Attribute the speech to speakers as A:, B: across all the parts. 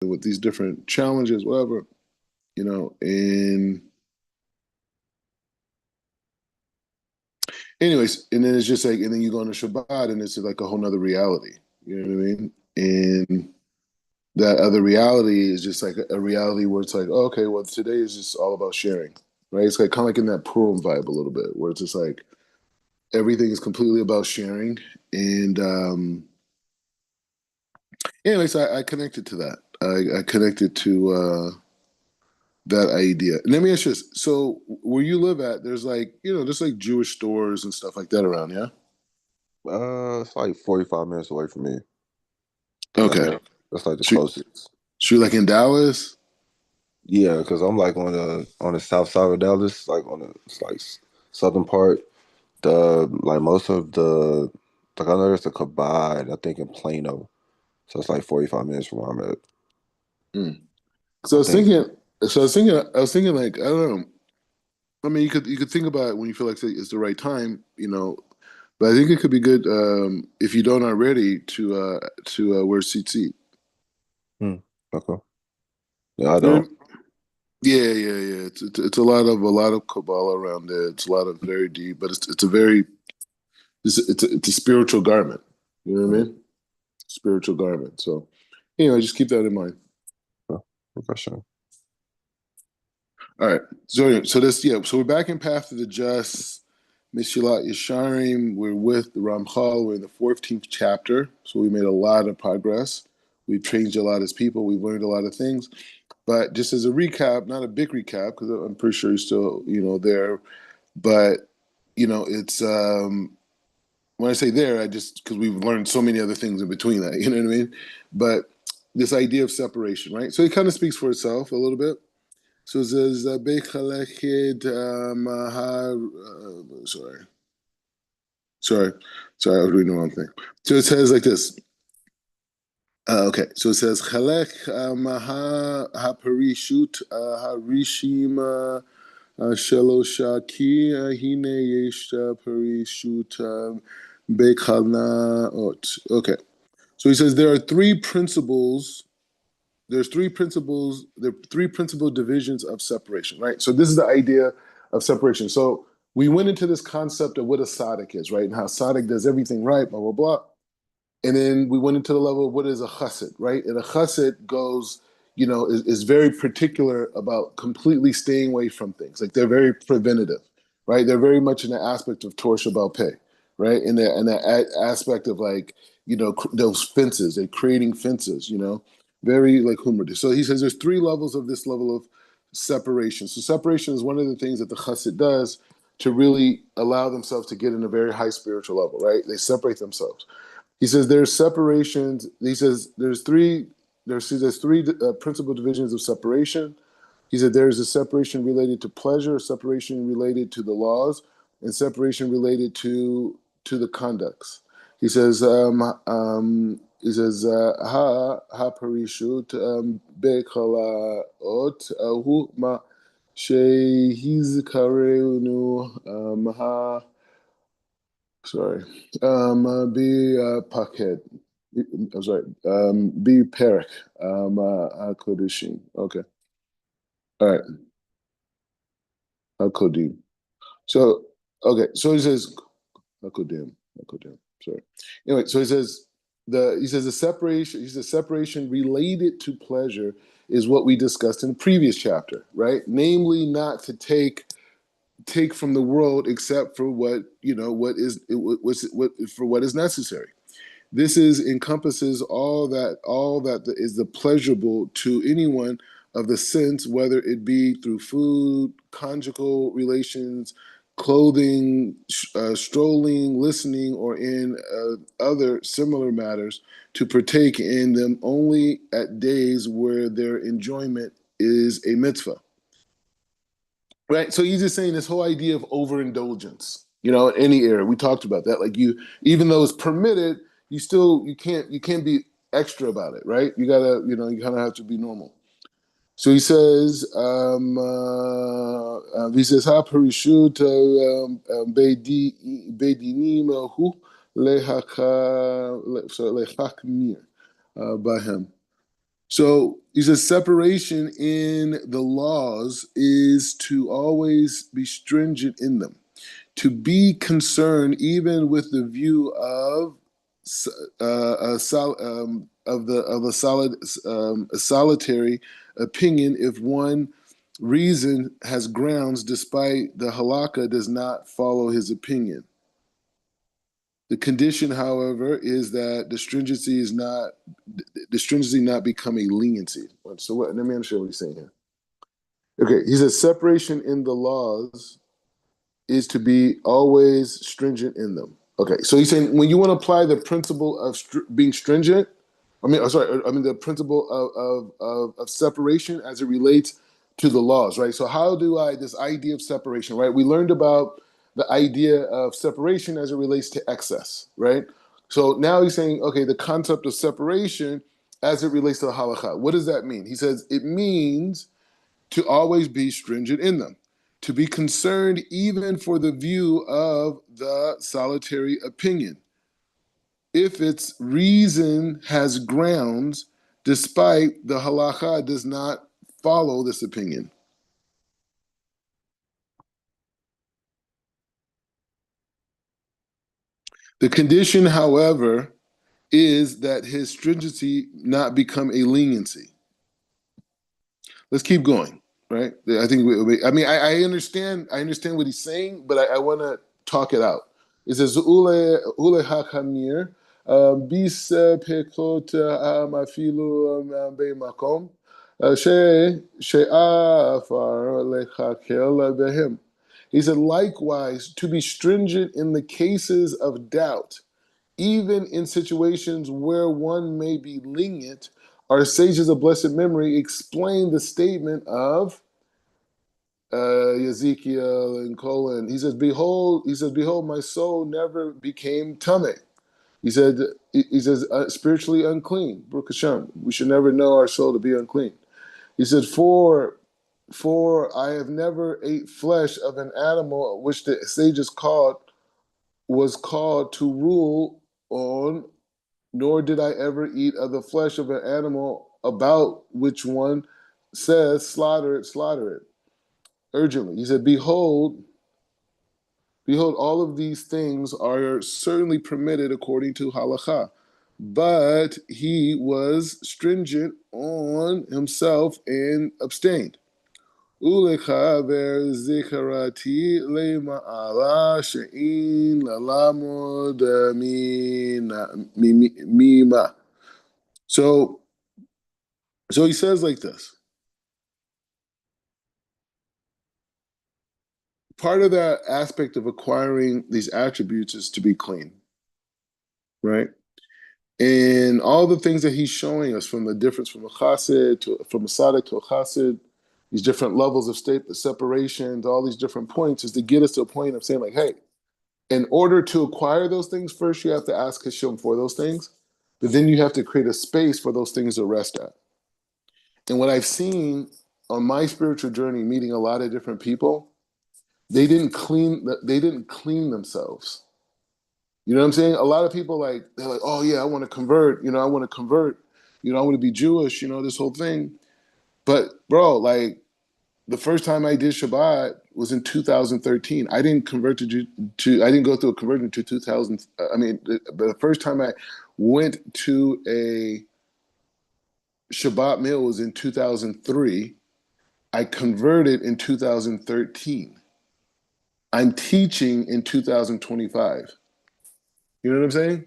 A: with these different challenges, whatever, and anyways, and then it's just like, and then you go into Shabbat and it's like a whole nother reality. You know what I mean? And that other reality is just like a reality where it's like, oh, okay, well, today is just all about sharing, right? It's like kind of like in that Purim vibe a little bit, where it's just like everything is completely about sharing. And anyways, I connected to that. I connected to that idea. And let me ask you this: so, where you live at, there's like there's like Jewish stores and stuff like that around, yeah?
B: It's like 45 minutes away from me.
A: Okay.
B: Uh, that's like the
A: So,
B: closest.
A: so you're like in Dallas?
B: Yeah, because I'm like on the south side of Dallas, like on the it's like southern part. The like most of the like I know there's a Kabod, I think in Plano. So it's like 45 minutes from where I'm at.
A: Mm. So I
B: I
A: was
B: think.
A: thinking. I was thinking like I don't know. I mean, you could think about it when you feel like it's the right time, but I think it could be good if you don't already to wear seat.
B: Hmm. Okay. Yeah, I
A: You know,
B: don't.
A: yeah. It's a lot of Kabbalah around it. It's a lot of very deep, but it's a very it's a spiritual garment. You know what I
B: Hmm.
A: mean? Spiritual garment. So anyway, just keep that in mind.
B: Okay. For sure.
A: All right. So this yeah. So we're back in Path of the Just, mestillat Yasharim. We're with the Ramchal. We're in the 14th chapter. So we made a lot of progress. We've changed a lot as people. We've learned a lot of things. But just as a recap, not a big recap because I'm pretty sure you're still there. But it's when I say there, I just because we've learned so many other things in between that. You know what I mean? But this idea of separation, right? So it kind of speaks for itself a little bit. So it says, sorry, sorry, sorry, I was reading the wrong thing. So it says like this. Okay, so it says, Chalek maha haparishut harishima shelosha ki hine yesh parishut bekhalnaot. Okay, so he says there are three principles. There are three principal divisions of separation, right? So this is the idea of separation. So we went into this concept of what a tzaddik is, right? And how tzaddik does everything right, blah, blah, blah. And then we went into the level of what is a chassid, right? And a chassid goes, is very particular about completely staying away from things. Like they're very preventative, right? They're very much in the aspect of Torah Shabbat Peh, right? In the aspect of like, those fences, they're creating fences, very like humor. So he says there's three levels of this level of separation. So separation is one of the things that the chassid does to really allow themselves to get in a very high spiritual level, right? They separate themselves. He says there's separations. He says there's three principal divisions of separation. He said there's a separation related to pleasure, separation related to the laws, and separation related to the conducts. He says ha parishut bekalaot hu ma shehizkarenu ha sorry. Be Paket. I'm sorry. Be Perek. Kodishim. Okay. All right. Kodim. So, okay. So he says, Kodim. Kodim. Sorry. Anyway, so he says the separation. He says separation related to pleasure is what we discussed in the previous chapter, right? Namely, not to take from the world except for what for what is necessary. This is encompasses all that is the pleasurable to anyone of the sense, whether it be through food, conjugal relations, clothing, strolling, listening, or in other similar matters, to partake in them only at days where their enjoyment is a mitzvah. Right. So he's just saying this whole idea of overindulgence, in any area. We talked about that. Like even though it's permitted, you can't be extra about it, right? You kind of have to be normal. So he says, Ha parishut bedinim hu lehakmir by him. So he says separation in the laws is to always be stringent in them, to be concerned even with the view of a solid a solitary opinion if one reason has grounds despite the halakha does not follow his opinion. The condition, however, is that the stringency not become a leniency. So what? Let me understand what he's saying here. Okay, he says separation in the laws is to be always stringent in them. Okay, so he's saying when you want to apply the principle of being stringent, I mean the principle of separation as it relates to the laws, right? So how do I this idea of separation, right? We learned about the idea of separation as it relates to excess, right? So now he's saying, okay, the concept of separation as it relates to the halakha. What does that mean? He says it means to always be stringent in them, to be concerned even for the view of the solitary opinion, if its reason has grounds, despite the halacha does not follow this opinion. The condition, however, is that his stringency not become a leniency. Let's keep going, right? I think I mean I understand what he's saying, but I want to talk it out. It says ule hakamir bis pekot afilu be makom she'afar lechakel behem. He said, likewise, to be stringent in the cases of doubt, even in situations where one may be lenient, our sages of blessed memory explain the statement of Ezekiel and Colin. He says, behold, my soul never became tummy. He said, he says, spiritually unclean. Baruch Hashem. We should never know our soul to be unclean. He said, for I have never ate flesh of an animal which the sages was called to rule on, nor did I ever eat of the flesh of an animal about which one says, slaughter it, urgently. He said, behold, all of these things are certainly permitted according to halakha. But he was stringent on himself and abstained. Ulechaver zikarati le ma'ala she'in lalamod mima. So So he says like this. Part of that aspect of acquiring these attributes is to be clean, right? And all the things that he's showing us, from the difference from a chassid to from a tzaddik to a chassid, these different levels of state separations, all these different points, is to get us to a point of saying like, hey, in order to acquire those things, first you have to ask Hashem for those things, but then you have to create a space for those things to rest at. And what I've seen on my spiritual journey, meeting a lot of different people, they didn't clean themselves. You know what I'm saying? A lot of people they're like, oh yeah, I want to convert, I want to convert, I want to be Jewish, this whole thing. But bro, like the first time I did Shabbat was in 2013. I didn't convert I didn't go through a conversion to 2000. I mean, the first time I went to a Shabbat meal was in 2003. I converted in 2013. I'm teaching in 2025. You know what I'm saying?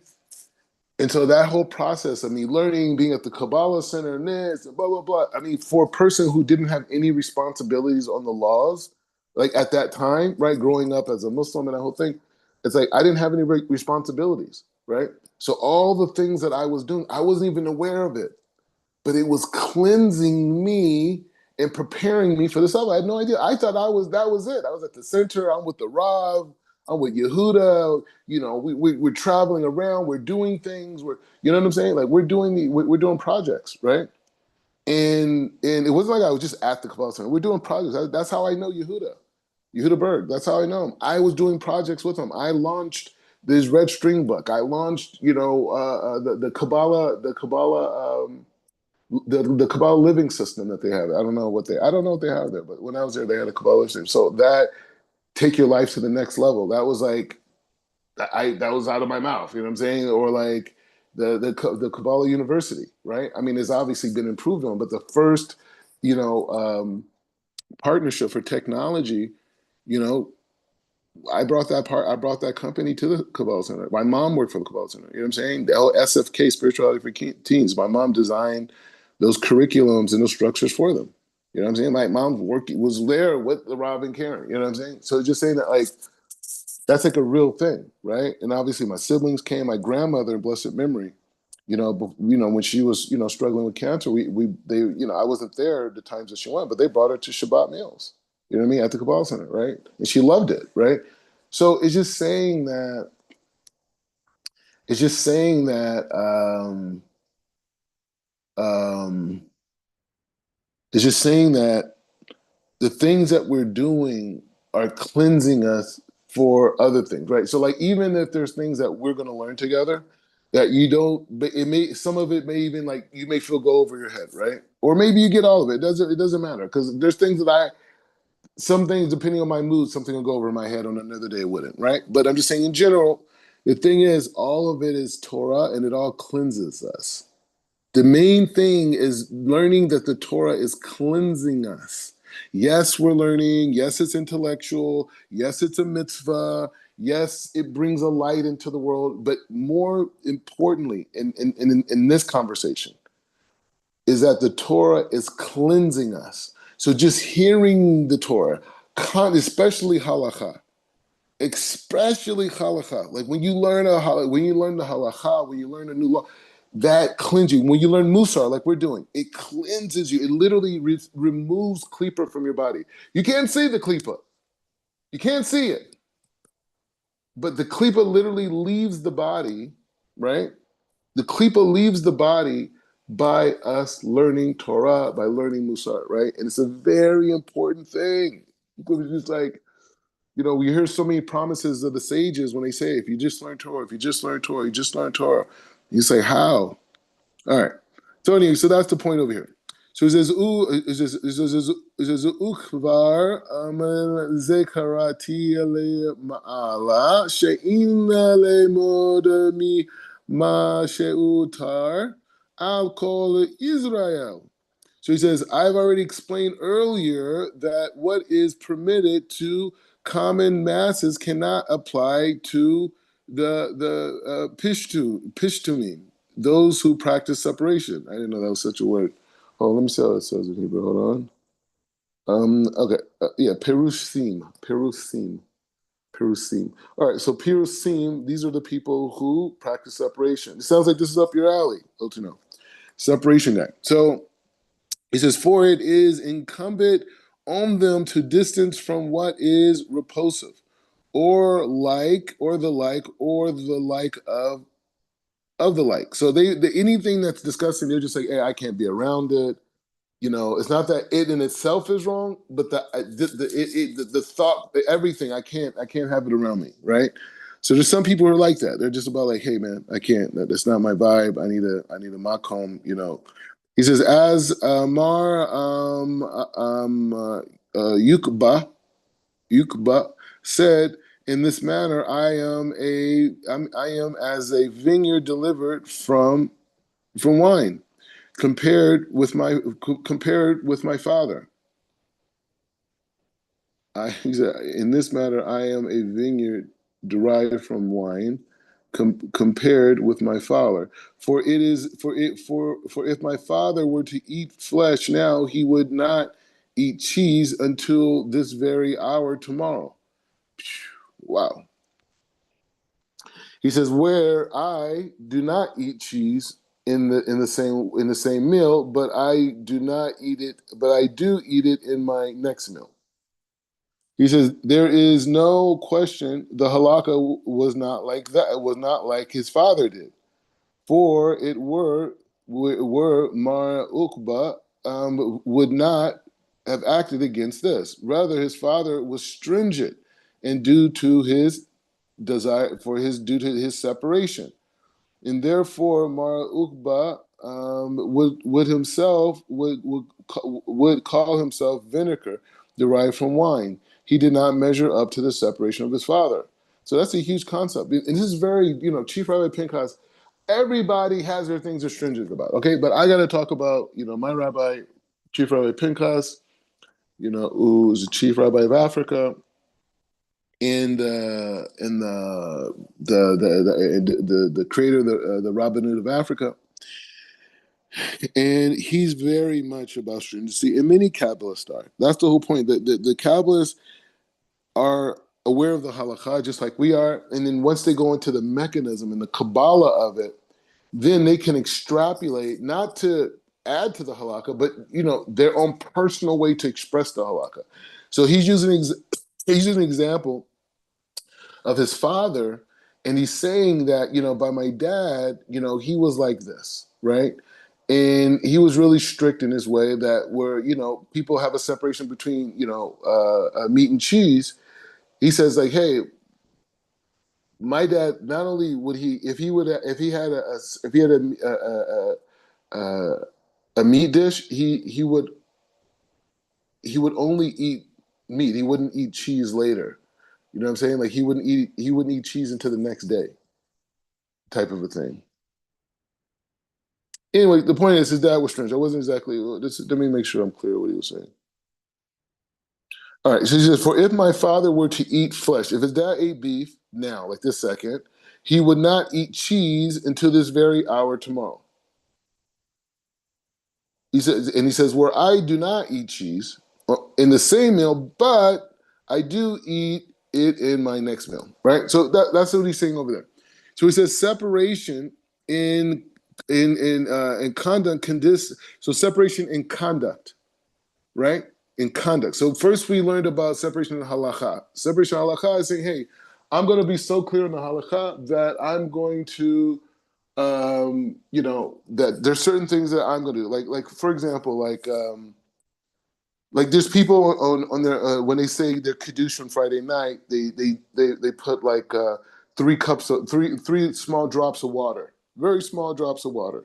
A: And so that whole process of me learning, being at the Kabbalah Center and this, and blah, blah, blah. I mean, for a person who didn't have any responsibilities on the laws, like at that time, right, growing up as a Muslim and that whole thing, it's like I didn't have any responsibilities, right? So all the things that I was doing, I wasn't even aware of it, but it was cleansing me and preparing me for this other. I had no idea. I thought that was it. I was at the center. I'm with the Rav. I'm with Yehuda. We're traveling around. We're doing things. You know what I'm saying? Like we're doing projects, right? And it wasn't like I was just at the Kabbalah Center. We're doing projects. That's how I know Yehuda Berg. That's how I know him. I was doing projects with him. I launched this Red String book. I launched, the Kabbalah, the Kabbalah living system that they have. I don't know what they have there, but when I was there, they had a Kabbalah system. So that take your life to the next level. That was like that was out of my mouth. You know what I'm saying? Or like the Kabbalah University, right? I mean, it's obviously been improved on, but the first, you know, partnership for technology, you know, I brought that company to the Kabbalah Center. My mom worked for the Kabbalah Center. You know what I'm saying? The whole SFK, Spirituality for Teens. My mom designed those curriculums and those structures for them. You know what I'm saying? My mom was there with the Rob and Karen. You know what I'm saying? So just saying that, like, that's like a real thing, right? And obviously, my siblings came. My grandmother, in blessed memory, when she was, struggling with cancer, I wasn't there the times that she went, but they brought her to Shabbat meals. You know what I mean? At the Kabbalah Center, right? And she loved it, right? So it's just saying that. It's just saying that. Um, it's just saying that the things that we're doing are cleansing us for other things, right? So, like, even if there's things that we're going to learn together that you don't, but some of it may even, like, you may feel go over your head, right? Or maybe you get all of it. It doesn't matter, because there's things that some things, depending on my mood, something will go over my head. On another day it wouldn't, right? But I'm just saying, in general, the thing is, all of it is Torah, and it all cleanses us. The main thing is learning that the Torah is cleansing us. Yes, we're learning. Yes, it's intellectual. Yes, it's a mitzvah. Yes, it brings a light into the world. But more importantly, in this conversation, is that the Torah is cleansing us. So just hearing the Torah, especially halakha, like when you learn when you learn the halakha, when you learn a new law, that cleanses you. When you learn musar, like we're doing, it cleanses you. It literally removes klipa from your body. You can't see the klipa. You can't see it. But the klipa literally leaves the body, right? The klipa leaves the body by us learning Torah, by learning musar, right? And it's a very important thing. Because it's just like, we hear so many promises of the sages when they say, if you just learn Torah, if you just learn Torah, you just learn Torah. You say, how? All right. So anyway, so that's the point over here. So it says, Ukvar zekarati le ma'ala she'ina le modami ma she'utar al kol Israel. So he says, I've already explained earlier that what is permitted to common masses cannot apply to the pishtumim, those who practice separation. I didn't know that was such a word. Oh, let me see how it says in Hebrew. Hold on. Okay. Yeah, Perusim. All right, so Perusim, these are the people who practice separation. It sounds like this is up your alley, Otino. Separation guy. So he says, for it is incumbent on them to distance from what is repulsive, or like, or the like, or the like of the like. So anything that's disgusting, they're just like, hey, I can't be around it. It's not that it in itself is wrong, but the thought, everything, I can't have it around me, right? So there's some people who are like that. They're just about like, hey man, I can't. That's not my vibe. I need a makom. He says, as Mar Yukba said, in this manner, I am as a vineyard delivered from wine, compared with my father. He said, in this matter, I am a vineyard derived from wine, compared with my father. For if my father were to eat flesh now, he would not eat cheese until this very hour tomorrow. Wow. He says, where I do not eat cheese in the same meal, but I do not eat it, but I do eat it in my next meal. He says, there is no question the halakha was not like that. It was not like his father did. For it were Mar Ukba would not have acted against this. Rather, his father was stringent and due to his due to his separation. And therefore, Mar Ukba would call himself vinegar derived from wine. He did not measure up to the separation of his father. So that's a huge concept, and this is very, Chief Rabbi Pinchas. Everybody has their things they're stringent about. Okay, but I got to talk about, my rabbi, Chief Rabbi Pinchas, who's the chief rabbi of Africa, and the creator of the Rabbinate of Africa, and he's very much about stringency, and many Kabbalists are. That's the whole point. The Kabbalists are aware of the halakha just like we are, and then once they go into the mechanism and the Kabbalah of it, then they can extrapolate, not to add to the halakha, but their own personal way to express the halakha. So he's using an example of his father, and he's saying that, by my dad, he was like this, right? And he was really strict in his way, that where, people have a separation between, meat and cheese. He says, like, hey, my dad, not only would he, if he had a meat dish, he would only eat meat. He wouldn't eat cheese later. You know what I'm saying? Like he wouldn't eat cheese until the next day, type of a thing. Anyway, the point is his dad was strange. I wasn't exactly. Let me make sure I'm clear what he was saying. All right. So he says, "For if my father were to eat flesh, if his dad ate beef now, like this second, he would not eat cheese until this very hour tomorrow." He says, where I do not eat cheese in the same meal, but I do eat it in my next meal, right? So that's what he's saying over there. So he says separation in in conduct so separation in conduct, right? In conduct. So first we learned about separation in halakha. Separation in halakha is saying, hey, I'm going to be so clear in the halakha that I'm going to that there's certain things that I'm going to do. Like for example, like there's people on their when they say their kiddush on Friday night, they put like three small drops of water, very small drops of water,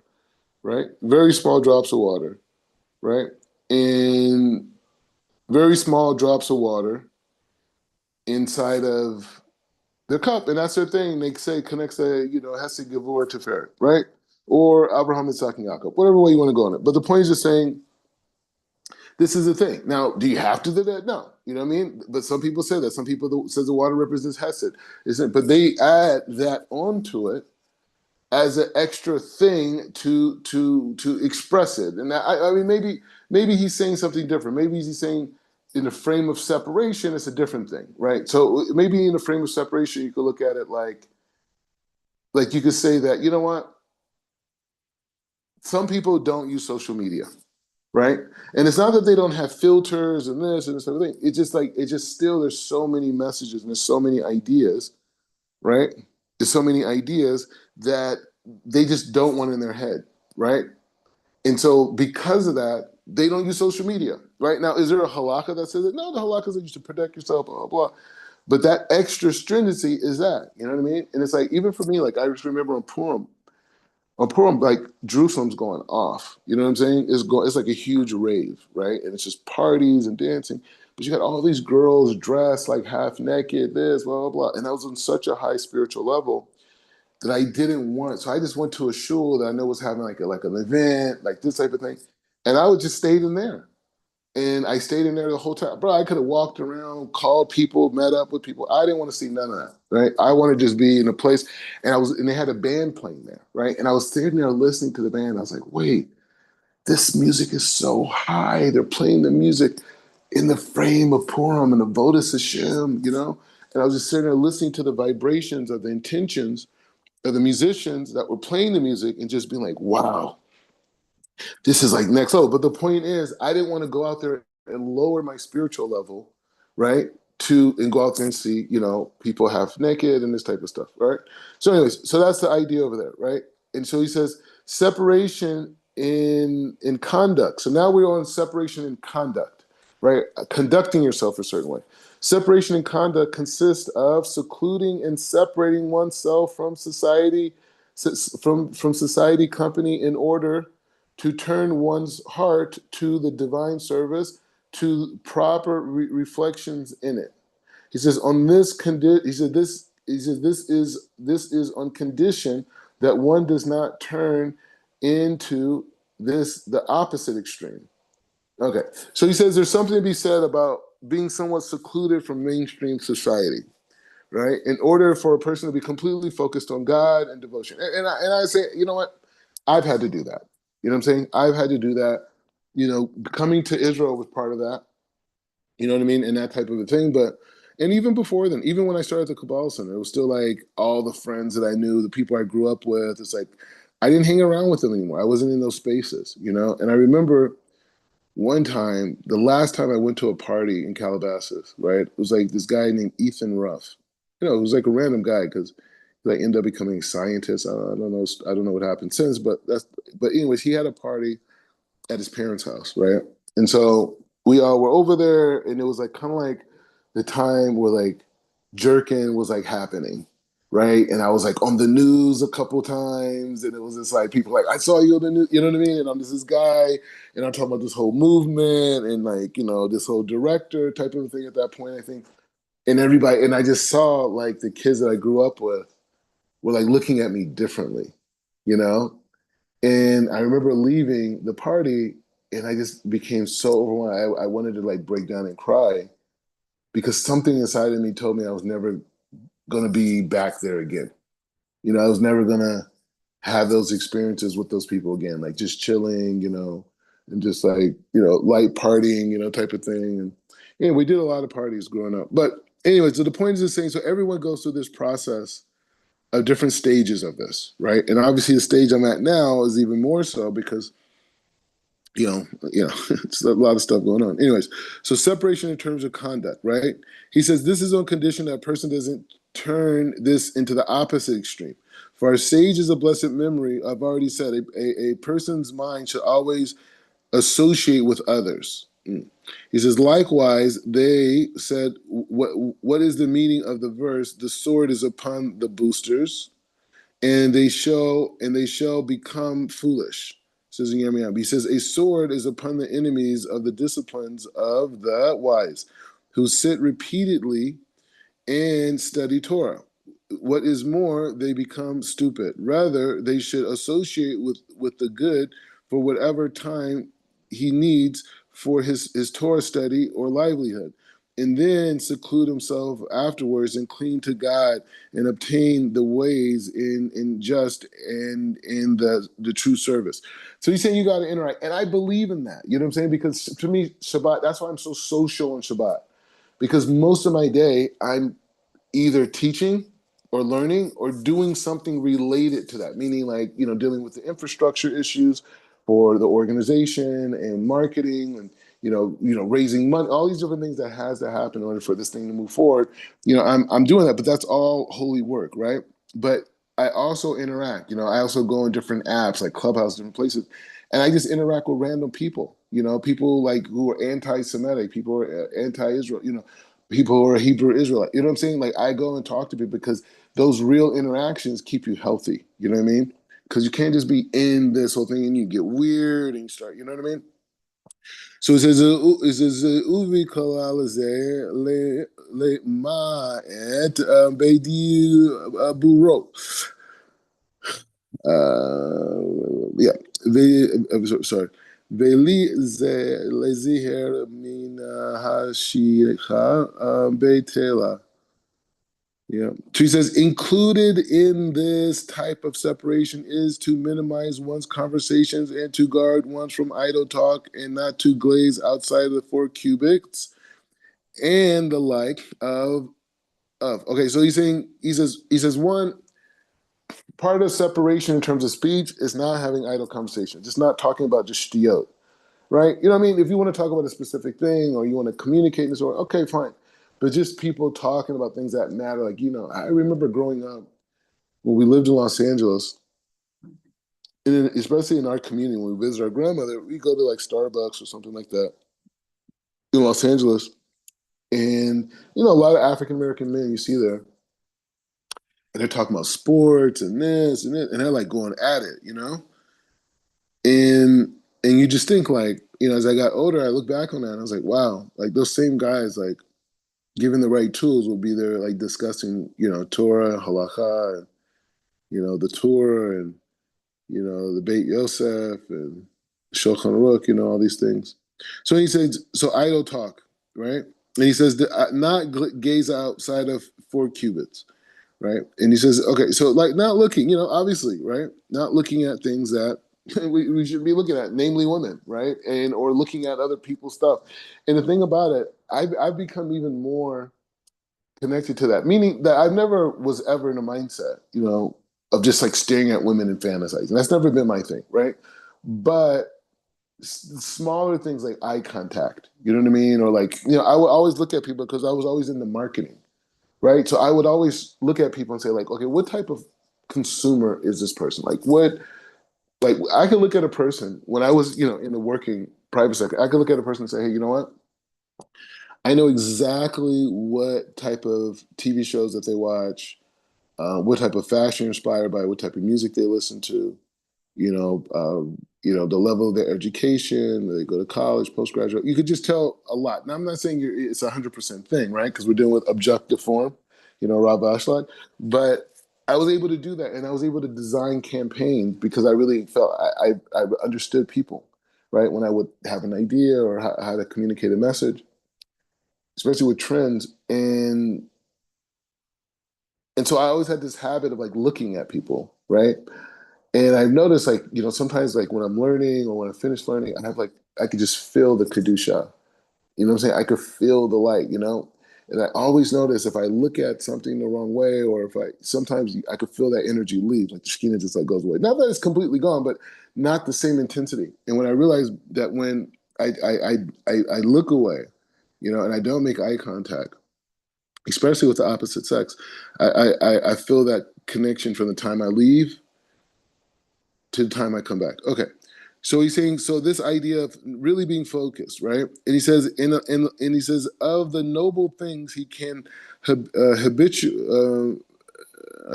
A: right? Very small drops of water, right? And very small drops of water inside of their cup, and that's their thing. They say connects has to give word to Pharaoh, right? Or Abraham, Isaac, and Jacob, whatever way you want to go on it. But the point is just saying this is the thing. Now, do you have to do that? No. You know what I mean? But some people say that. Some people says the water represents Hesed. Isn't? But they add that onto it as an extra thing to express it. And I mean, maybe he's saying something different. Maybe he's saying in the frame of separation, it's a different thing, right? So maybe in the frame of separation, you could look at it like you could say that, you know what? Some people don't use social media, right? And it's not that they don't have filters and this and this other thing. It's just still there's so many messages and there's so many ideas, right? There's so many ideas that they just don't want in their head, right? And so because of that, they don't use social media, right? Now, is there a halakha that says it? No, the halakha says you should protect yourself, blah, blah, blah. But that extra stringency is that, you know what I mean? And it's like, even for me, like I just remember on Purim, like Jerusalem's going off. You know what I'm saying? It's like a huge rave, right? And it's just parties and dancing. But you got all these girls dressed like half naked, this, blah, blah, blah. And I was on such a high spiritual level that I didn't want. So I just went to a shul that I know was having like an event, like this type of thing. And I would just stayed in there. And I stayed in there the whole time. Bro, I could have walked around, called people, met up with people. I didn't want to see none of that, right? I want to just be in a place. And they had a band playing there, right? And I was sitting there listening to the band. I was like, wait, this music is so high. They're playing the music in the frame of Purim and the Vodas Hashem, you know? And I was just sitting there listening to the vibrations of the intentions of the musicians that were playing the music and just being like, wow, this is like next level. But the point is, I didn't want to go out there and lower my spiritual level, right? And go out there and see, people half naked and this type of stuff, right? So, anyways, so that's the idea over there, right? And so he says separation in conduct. So now we're on separation in conduct, right? Conducting yourself a certain way. Separation in conduct consists of secluding and separating oneself from society, company in order to turn one's heart to the divine service, to proper reflections in it. He says, on this this is on condition that one does not turn into the opposite extreme. Okay. So he says there's something to be said about being somewhat secluded from mainstream society, right? In order for a person to be completely focused on God and devotion. And I say, you know what? I've had to do that. You know what I'm saying? I've had to do that. You know, coming to Israel was part of that. You know what I mean? And that type of a thing. But and even before then, even when I started the Kabbalah Center, it was still like all the friends that I knew, the people I grew up with. It's like I didn't hang around with them anymore. I wasn't in those spaces, you know. And I remember one time, the last time I went to a party in Calabasas, right? It was like this guy named Ethan Ruff. You know, it was like a random guy because he like ended up becoming a scientist. I don't know. I don't know what happened since, but but anyways, he had a party at his parents' house, right? And so we all were over there, and it was like kind of like the time where like jerking was like happening, right? And I was like on the news a couple times, and it was just like people like, I saw you on the news, you know what I mean? And I'm just this guy, and I'm talking about this whole movement and like, you know, this whole director type of thing at that point, I think. And everybody, and I just saw like the kids that I grew up with were like looking at me differently, you know? And I remember leaving the party and I just became so overwhelmed. I wanted to like break down and cry because something inside of me told me I was never going to be back there again. You know, I was never going to have those experiences with those people again, like just chilling, you know, and just like, you know, light partying, you know, type of thing. And yeah, we did a lot of parties growing up. But anyway, so the point is the same. So everyone goes through this process of different stages of this, right? And obviously the stage I'm at now is even more so because it's a lot of stuff going on. Anyways, so separation in terms of conduct, right? He says this is on condition that a person doesn't turn this into the opposite extreme. For our sage is a blessed memory, I've already said, a person's mind should always associate with others. He says, likewise, they said, what is the meaning of the verse? The sword is upon the boosters, and they shall become foolish. Says in Yirmiyahu. He says, a sword is upon the enemies of the disciplines of the wise, who sit repeatedly and study Torah. What is more, they become stupid. Rather, they should associate with the good for whatever time he needs for his Torah study or livelihood, and then seclude himself afterwards and cling to God and obtain the ways in just and in the true service. So he's saying you got to interact, and I believe in that. You know what I'm saying? Because to me, Shabbat. That's why I'm so social on Shabbat, because most of my day I'm either teaching or learning or doing something related to that, meaning like, you know, dealing with the infrastructure issues for the organization and marketing and, raising money, all these different things that has to happen in order for this thing to move forward. I'm doing that, but that's all holy work, right? But I also interact, I also go in different apps like Clubhouse, different places, and I just interact with random people, people like who are anti-Semitic, people who are anti-Israel, people who are Hebrew Israelite. You know what I'm saying? Like I go and talk to people because those real interactions keep you healthy. You know what I mean? Because you can't just be in this whole thing and you get weird and you start. You know what I mean? So it says uvi kolal le ma et beidi buro. Yeah, sorry. Veli ze leziher min hashircha beitela. Yeah. So he says, included in this type of separation is to minimize one's conversations and to guard one's from idle talk and not to glaze outside of the 4 cubits and the like of. Okay, so he says one part of separation in terms of speech is not having idle conversation, just not talking about just shtiyot, right? You know what I mean? If you want to talk about a specific thing or you want to communicate in this way, okay, fine. But just people talking about things that matter, like, I remember growing up when we lived in Los Angeles, and especially in our community, when we visit our grandmother, we go to like Starbucks or something like that in Los Angeles. And, a lot of African American men you see there, and they're talking about sports and this and they're like going at it. And and you just think like, as I got older, I look back on that and I was like, wow, like those same guys, like given the right tools, would be there like discussing, Torah, halakha, and the Torah, and the Beit Yosef and Shulchan Aruch, all these things. So he says, so idle talk, right? And he says, not gaze outside of 4 cubits, right? And he says, okay, so like not looking, obviously, right? Not looking at things that we should be looking at, namely women, right? And or looking at other people's stuff. And the thing about it, I've become even more connected to that, meaning that I never was ever in a mindset, of just like staring at women and fantasizing. That's never been my thing, right? But smaller things like eye contact, you know what I mean? Or like, I would always look at people because I was always in the marketing, right? So I would always look at people and say like, okay, what type of consumer is this person? Like I could look at a person when I was, in the working private sector, I could look at a person and say, hey, you know what? I know exactly what type of TV shows that they watch, what type of fashion inspired by, what type of music they listen to, the level of their education, they go to college, postgraduate. You could just tell a lot. Now, I'm not saying it's 100% thing, right? Because we're dealing with objective form, Rav Ashlag. But I was able to do that, and I was able to design campaigns because I really felt I understood people, right? When I would have an idea or how to communicate a message, especially with trends, and so I always had this habit of like looking at people, right? And I've noticed like, sometimes like when I'm learning or when I finish learning, I could just feel the Kedusha. You know what I'm saying? I could feel the light. And I always notice if I look at something the wrong way, or if sometimes I could feel that energy leave, like the Shekinah just like goes away. Not that it's completely gone, but not the same intensity. And when I realized that when I look away, and I don't make eye contact, especially with the opposite sex, I feel that connection from the time I leave to the time I come back. Okay. So he's saying, so this idea of really being focused, right? And he says, and he says, of the noble things he can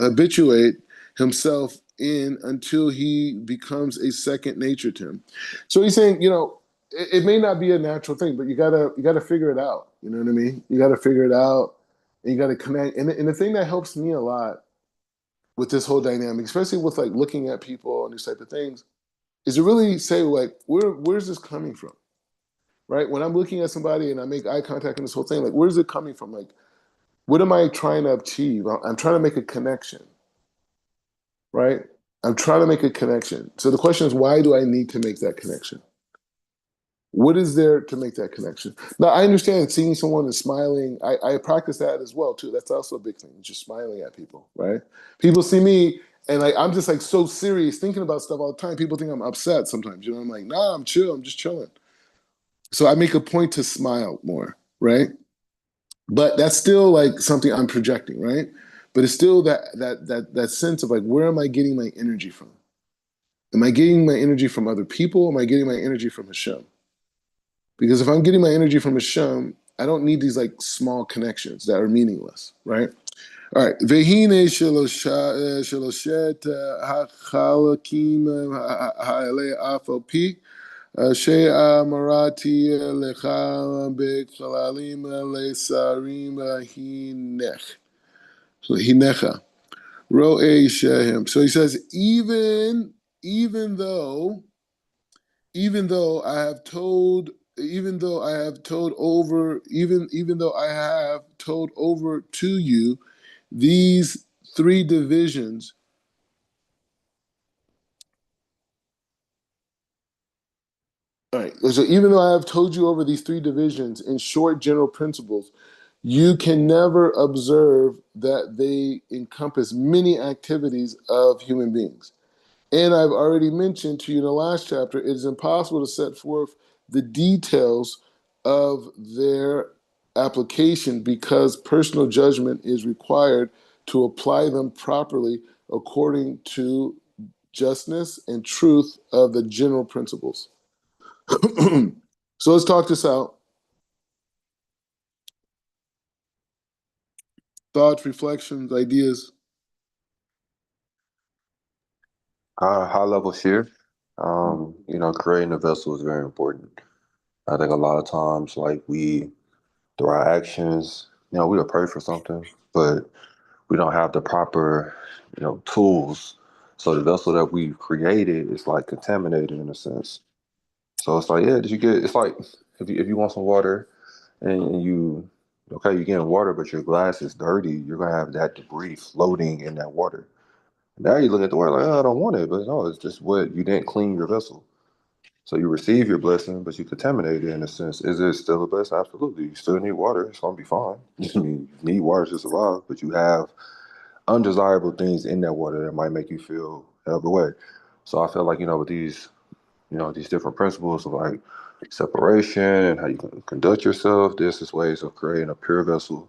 A: habituate himself in until he becomes a second nature to him. So he's saying, it may not be a natural thing, but you gotta figure it out. You know what I mean? You gotta figure it out, and you gotta connect. And the thing that helps me a lot with this whole dynamic, especially with like looking at people and these type of things, is to really say like, where's this coming from, right? When I'm looking at somebody and I make eye contact and this whole thing, like, where's it coming from? Like, what am I trying to achieve? I'm trying to make a connection, right? I'm trying to make a connection. So the question is, why do I need to make that connection? What is there to make that connection? Now, I understand seeing someone and smiling. I practice that as well, too. That's also a big thing, just smiling at people, right? People see me and like I'm just like so serious thinking about stuff all the time. People think I'm upset sometimes. I'm like, nah, I'm chill. I'm just chilling. So I make a point to smile more, right? But that's still like something I'm projecting, right? But it's still that sense of like, where am I getting my energy from? Am I getting my energy from other people? Am I getting my energy from Hashem? Because if I'm getting my energy from Hashem, I don't need these like small connections that are meaningless, right? All right. Vehine sheloshet hachalakim ha'ale afopi she'a marati lecha be'chalalim le'sarim hinecha ro'ei shehem. So he says, even though even though I have told even though I have told over even though I have told over to you these 3 divisions. All right, so even though I have told you over these 3 divisions in short general principles, you can never observe that they encompass many activities of human beings. And I've already mentioned to you in the last chapter, it is impossible to set forth the details of their application because personal judgment is required to apply them properly according to justness and truth of the general principles. So let's talk this out. Thoughts, reflections, ideas.
B: High level share. Creating a vessel is very important. I think a lot of times, like through our actions, we'll pray for something, but we don't have the proper, tools. So the vessel that we've created is like contaminated in a sense. So it's like, yeah, did you get? It's like if you want some water and you're getting water, but your glass is dirty, you're gonna have that debris floating in that water. Now you look at the water like, oh, I don't want it, but no, it's just what you didn't clean your vessel. So you receive your blessing, but you contaminate it in a sense. Is it still a blessing? Absolutely. You still need water. It's gonna be fine. I mean, you need water to survive, but you have undesirable things in that water that might make you feel the other way. So I feel like, with these different principles of like separation and how you can conduct yourself, this is ways of creating a pure vessel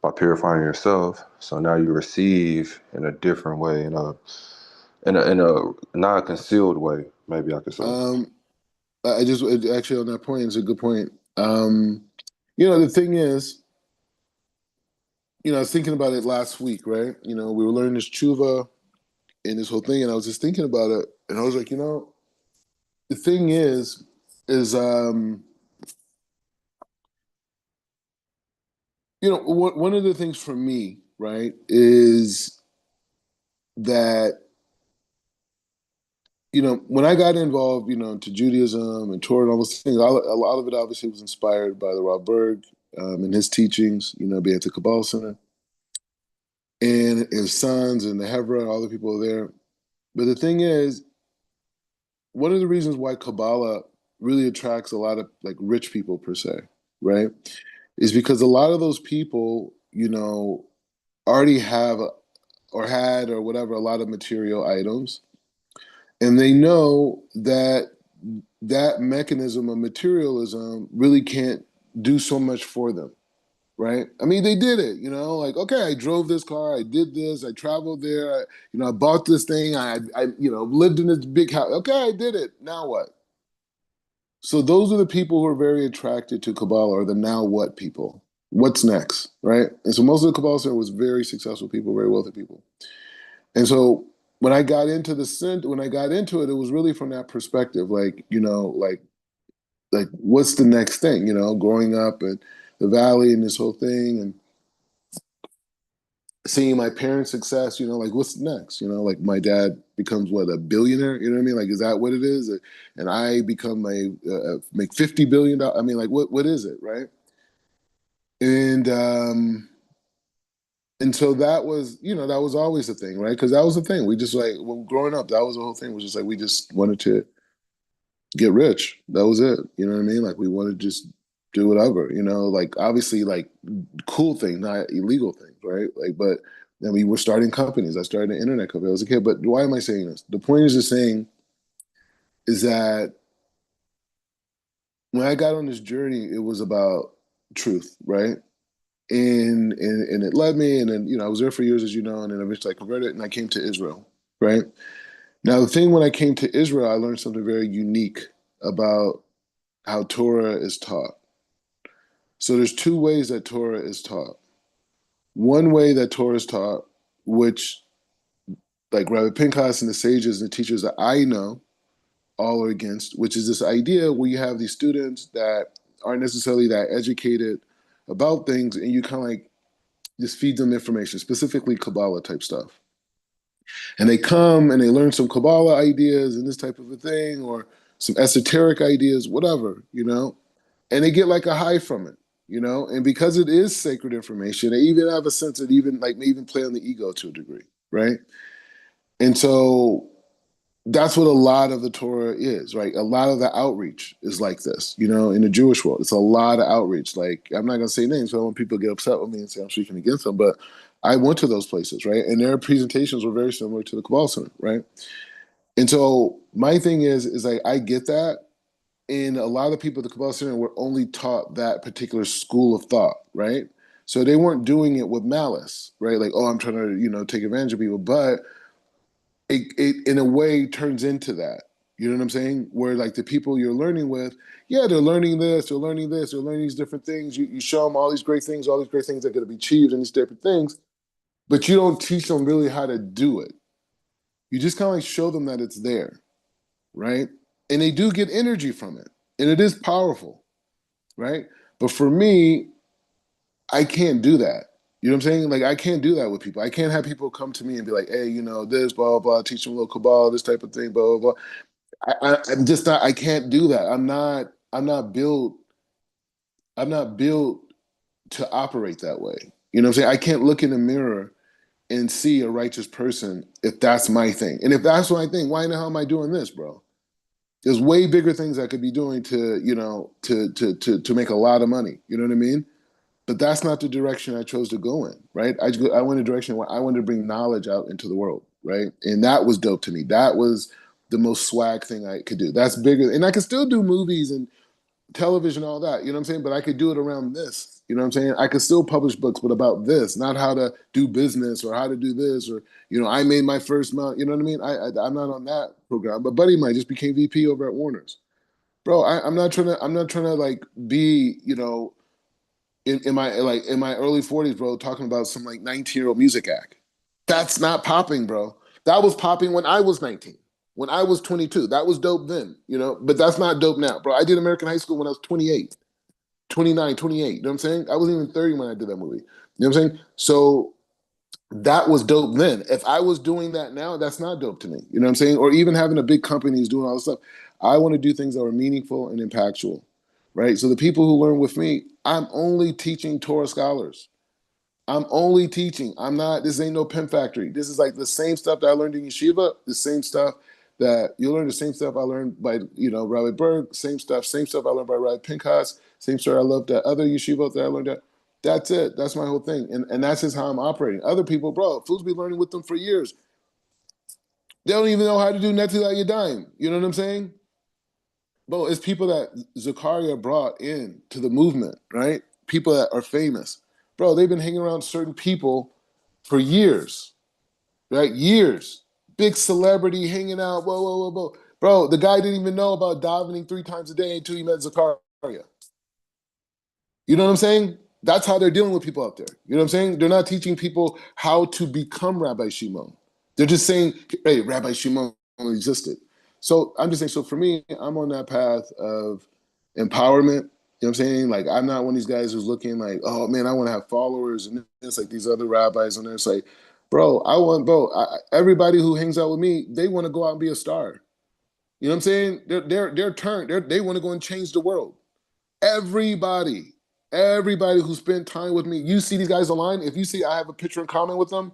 B: by purifying yourself. So now you receive in a different way, in a not a concealed way, maybe I could say.
A: Um, I just actually on that point, it's a good point. The thing is, I was thinking about it last week, right? We were learning this tshuva and this whole thing, and I was just thinking about it, and I was like, the thing is, one of the things for me, right, is that when I got involved, into Judaism and Torah and all those things, a lot of it obviously was inspired by the Rob Berg and his teachings, being at the Kabbalah Center and his sons and the Hebra, all the people there. But the thing is, one of the reasons why Kabbalah really attracts a lot of like rich people per se, right, is because a lot of those people, already have or had or whatever a lot of material items, and they know that that mechanism of materialism really can't do so much for them, right? I mean, they did it, like, okay, I drove this car, I did this, I traveled there, I bought this thing, I lived in this big house. Okay, I did it. Now what? So those are the people who are very attracted to Kabbalah, are the now what people. What's next, right? And so most of the Kabbalah Center was very successful people, very wealthy people. And so when I got into it, it was really from that perspective, like, like what's the next thing, growing up in the valley and this whole thing and seeing my parents' success, like what's next? Like my dad becomes what, a billionaire? You know what I mean? Like, is that what it is? And I become make $50 billion. I mean, like what is it, right? And and so that was always the thing, right? Because that was the thing. We just like when growing up, that was the whole thing. Was just like we just wanted to get rich. That was it. You know what I mean? Like we wanted to just do whatever. Like obviously like cool things, not illegal things, right? Like, but I mean, we're starting companies. I started an internet company. I was a kid. But why am I saying this? The point is just saying is that when I got on this journey, it was about truth, right? And it led me, and then I was there for years, as you know, and then eventually I converted, and I came to Israel, right? Now the thing when I came to Israel, I learned something very unique about how Torah is taught. So there's two ways that Torah is taught. One way that Torah is taught, which like Rabbi Pinchas and the sages and the teachers that I know all are against, which is this idea where you have these students that aren't necessarily that educated about things, and you kind of like just feed them information, specifically Kabbalah type stuff. And they come and they learn some Kabbalah ideas and this type of a thing, or some esoteric ideas, whatever, and they get like a high from it, and because it is sacred information, they even have a sense that even like may even play on the ego to a degree, right? And so that's what a lot of the Torah is, right? A lot of the outreach is like this, in the Jewish world. It's a lot of outreach. Like, I'm not going to say names, so I don't want people to get upset with me and say I'm speaking against them, but I went to those places, right? And their presentations were very similar to the Kabbalah Center, right? And so my thing is like, I get that. And a lot of the people at the Kabbalah Center were only taught that particular school of thought, right? So they weren't doing it with malice, right? Like, oh, I'm trying to, take advantage of people. But it in a way turns into that. You know what I'm saying? Where like the people you're learning with, yeah, they're learning this, they're learning this, they're learning these different things. You show them all these great things, all these great things that are going to be achieved and these different things, but you don't teach them really how to do it. You just kind of like show them that it's there. right? And they do get energy from it, and it is powerful, right? But for me, I can't do that. You know what I'm saying? Like I can't do that with people. I can't have people come to me and be like, "Hey, this, blah blah blah, teach them a little Kabbalah, this type of thing, blah blah blah." I'm just not. I can't do that. I'm not. I'm not built. I'm not built to operate that way. You know what I'm saying? I can't look in the mirror and see a righteous person if that's my thing. And if that's my thing, why in the hell am I doing this, bro? There's way bigger things I could be doing to, to make a lot of money. You know what I mean? But that's not the direction I chose to go in, right? I went a direction where I wanted to bring knowledge out into the world, right? And that was dope to me. That was the most swag thing I could do. That's bigger, and I can still do movies and television, all that. You know what I'm saying? But I could do it around this. You know what I'm saying? I could still publish books, but about this, not how to do business or how to do this or I made my first mount. You know what I mean? I'm not on that program. But buddy of mine just became VP over at Warner's. Bro, I'm not trying to. I'm not trying to like be in my early 40s, bro, talking about some like 19-year-old music act. That's not popping, bro. That was popping when I was 19. When I was 22. That was dope then, but that's not dope now, bro. I did American High School when I was 28, 29, 28. You know what I'm saying? I wasn't even 30 when I did that movie. You know what I'm saying? So that was dope then. If I was doing that now, that's not dope to me. You know what I'm saying? Or even having a big company is doing all this stuff. I want to do things that are meaningful and impactful, right? So the people who learn with me, I'm only teaching Torah scholars. I'm only teaching. I'm not, this ain't no pen factory. This is like the same stuff that I learned in yeshiva, the same stuff that you learn the same stuff I learned by, Rabbi Berg, same stuff I learned by Rabbi Pinchas, same stuff I loved at other yeshivot that I learned at. That's it. That's my whole thing. And that's just how I'm operating. Other people, bro, fools be learning with them for years. They don't even know how to do Netzil Yadayim. You know what I'm saying? Bro, it's people that Zakaria brought in to the movement, right? People that are famous. Bro, they've been hanging around certain people for years, right? Years. Big celebrity hanging out, whoa, whoa, whoa, whoa. Bro, the guy didn't even know about davening 3 times a day until he met Zakaria. You know what I'm saying? That's how they're dealing with people out there. You know what I'm saying? They're not teaching people how to become Rabbi Shimon. They're just saying, hey, Rabbi Shimon existed. So I'm just saying, so for me, I'm on that path of empowerment. You know what I'm saying? Like, I'm not one of these guys who's looking like, oh man, I want to have followers and it's like these other rabbis and it's like, everybody who hangs out with me, they want to go out and be a star. You know what I'm saying? They're turned. They want to go and change the world. Everybody, everybody who spent time with me, you see these guys online. If you see I have a picture in common with them,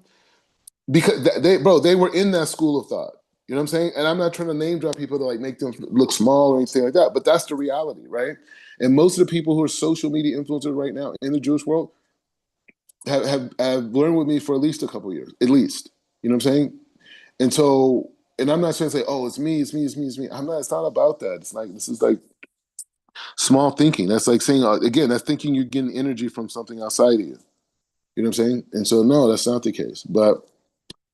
A: because they were in that school of thought. You know what I'm saying? And I'm not trying to name drop people to like make them look small or anything like that, but that's the reality, right? And most of the people who are social media influencers right now in the Jewish world have learned with me for at least a couple years, at least. You know what I'm saying? And so, and I'm not trying to say, oh, it's me, it's me, it's me, it's me. I'm not. It's not about that. It's like this is like small thinking. That's like saying again, that's thinking you're getting energy from something outside of you. You know what I'm saying? And so no, that's not the case. But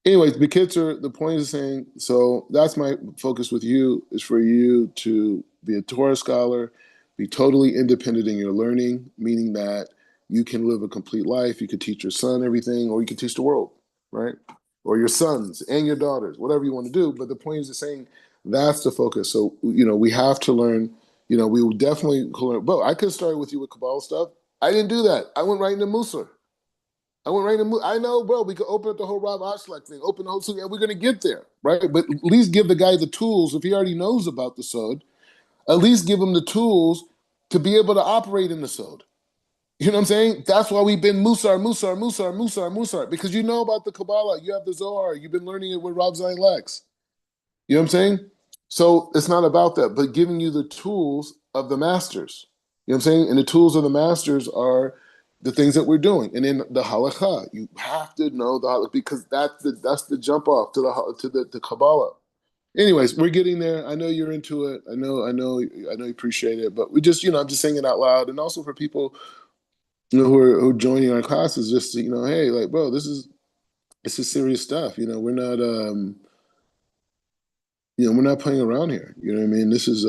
A: anyways, the kids are the point is saying, so that's my focus with you is for you to be a Torah scholar, be totally independent in your learning, meaning that you can live a complete life. You could teach your son everything, or you could teach the world, right? Or your sons and your daughters, whatever you want to do. But the point is saying that's the focus. So, we have to learn, we will definitely learn. But I could start with you with Kabbalah stuff. I didn't do that. I went right into Musar. I went right into. I know, bro. We could open up the whole Rob Oshlag thing, open the whole thing, and we're gonna get there, right? But at least give the guy the tools if he already knows about the sod. At least give him the tools to be able to operate in the sod. You know what I'm saying? That's why we've been Musar, because you know about the Kabbalah. You have the Zohar. You've been learning it with Rob Zion Lex. You know what I'm saying? So it's not about that, but giving you the tools of the masters. You know what I'm saying? And the tools of the masters are the things that we're doing. And in the halakha, you have to know the halakha because that's the jump off to the Kabbalah. Anyways, we're getting there. I know you're into it. I know you appreciate it. But we just, I'm just saying it out loud. And also for people, who are joining our classes, just to, hey, like, bro, this is serious stuff. We're not playing around here. You know what I mean? This is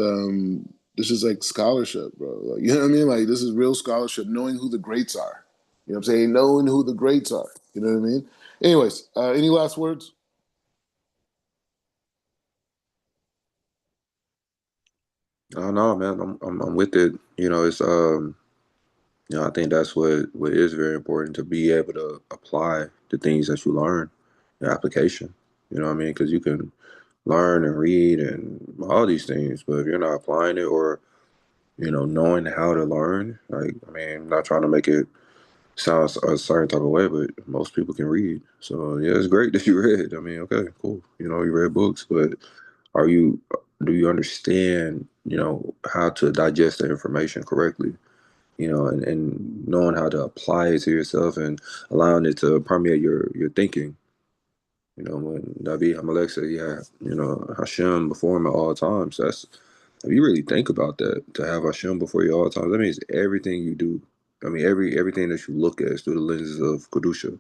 A: like scholarship, bro. Like, you know what I mean? Like this is real scholarship, knowing who the greats are. You know what I'm saying? Knowing who the greats are. You know what I mean? Anyways, any last words?
B: I know, man. I'm with it. It's I think that's what is very important to be able to apply the things that you learn, the application. You know what I mean? Because you can learn and read and all these things, but if you're not applying it or knowing how to learn, like I mean, I'm not trying to make it sound a certain type of way, but most people can read. So yeah, it's great that you read. I mean, okay, cool. You read books, but are you do you understand how to digest the information correctly? And knowing how to apply it to yourself and allowing it to permeate your thinking. When David Hamelech said, yeah, Hashem before him at all times. That's if you really think about that, to have Hashem before you all times, that means everything you do. I mean, everything that you look at is through the lenses of Kedusha.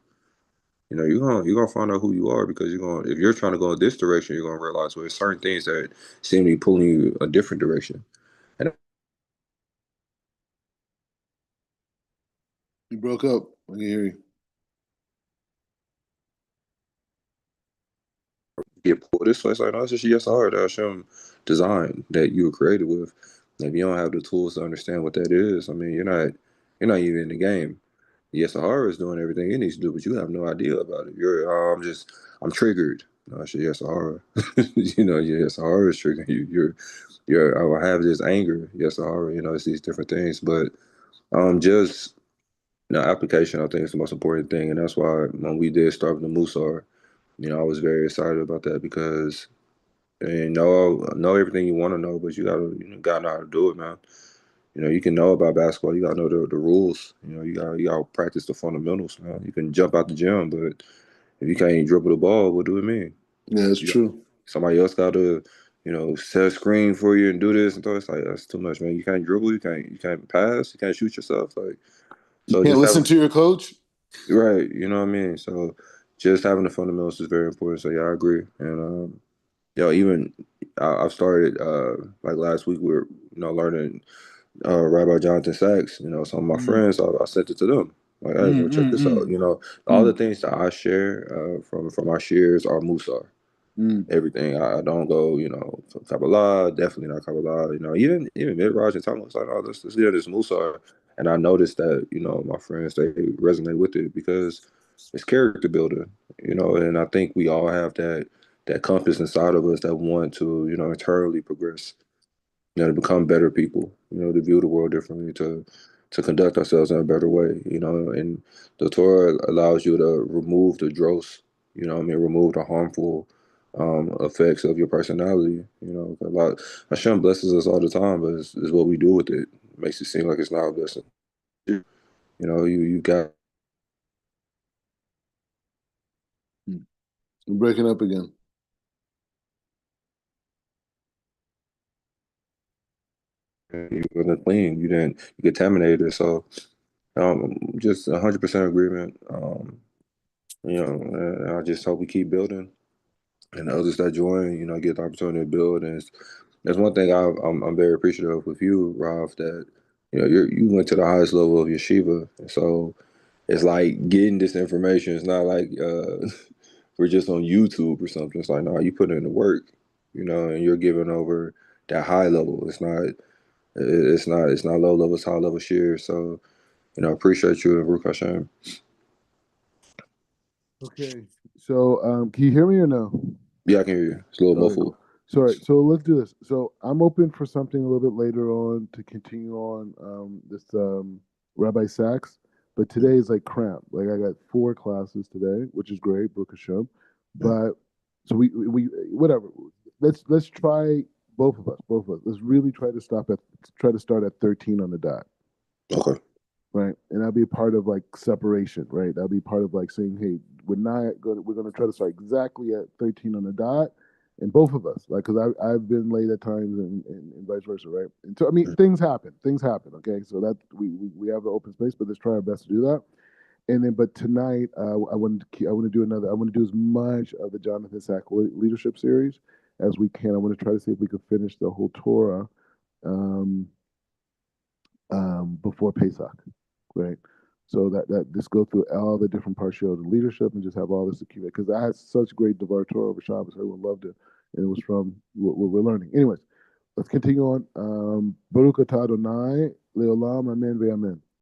B: You're gonna find out who you are because you're gonna if you're trying to go in this direction, you're gonna realize well, there's certain things that seem to be pulling you a different direction. And
A: You broke up. I can hear you.
B: get pulled this way, it's like no, it's just yes, hard that Hashem design that you were created with. If you don't have the tools to understand what that is, I mean, you're not even in the game. Yes, Sahara is doing everything it needs to do, but you have no idea about it. I'm triggered. No, I said, yes, Sahara. Yes, Sahara is triggering you. I have this anger. Yes, Sahara. It's these different things, but just application. I think is the most important thing, and that's why when we did start with the Musar, I was very excited about that because and know everything you want to know, but gotta know how to do it, man. You can know about basketball. You gotta know the rules. You gotta practice the fundamentals, man. You can jump out the gym, but if you can't dribble the ball, what do it mean?
A: Yeah, it's
B: You got
A: true.
B: somebody else got to, set a screen for you and do this and throw. It's like that's too much, man. You can't dribble. You can't pass. You can't shoot yourself. Like
A: You
B: so,
A: can't
B: just
A: listen
B: having
A: to your coach.
B: right. You know what I mean. So just having the fundamentals is very important. So yeah, I agree. And even I've started like last week we were learning Rabbi Jonathan Sachs, some of my
A: Mm,
B: friends, I sent it to them. Like, hey,
A: mm,
B: man, check
A: mm,
B: this out.
A: mm,
B: All the
A: mm,
B: things that I share from our shares are Musar.
A: mm.
B: Everything. I don't go, Kabbalah, definitely not Kabbalah. Even Midrash and Talmud, it's like, oh, let's get this Musar. And I noticed that, my friends, they resonate with it because it's character builder, and I think we all have that compass inside of us that want to, internally progress, to become better people, to view the world differently, to conduct ourselves in a better way, and the Torah allows you to remove the dross, I mean, remove the harmful effects of your personality. A lot Hashem blesses us all the time, but it's what we do with it. Makes it seem like it's not a blessing. You got
A: Mm. You're breaking up again.
B: you wasn't clean. You contaminated it. So just 100% agreement. I just hope we keep building. And the others that join, get the opportunity to build. And that's one thing I'm very appreciative of with you, Ralph, that you went to the highest level of yeshiva, and so it's like getting this information. It's not like we're just on YouTube or something. It's like no, you put in the work, and you're giving over that high level. It's not low level. It's high level share. So appreciate you and Baruch Hashem.
A: Okay. So, can you hear me or no?
B: Yeah, I can hear you. It's a little
A: Okay,
B: muffled.
A: cool. Sorry. So let's do this. So I'm open for something a little bit later on to continue on this Rabbi Sachs, but today is like cramp. Like I got four classes today, which is great, Baruch Hashem. But so we whatever. Let's try both of us. Let's really try to start at 13 on the dot,
B: Okay.
A: right? And that'll be a part of like separation, right? That'll be part of like saying, hey, we're gonna try to start exactly at 13 on the dot, and both of us, like, because I've been late at times and vice versa, right? And so I mean, things happen, okay? So that we have the open space, but let's try our best to do that. And then, but tonight, I want to do another. I want to do as much of the Jonathan Sack leadership series as we can. I want to try to see if we can finish the whole Torah. Um, before Pesach, right? So that just go through all the different parts of the leadership and just have all this accumulate because I had such great Devar Torah over Shabbos. Everyone loved it, and it was from what we're learning. Anyways, let's continue on. Baruch atah Adonai leolam amen ve'amen.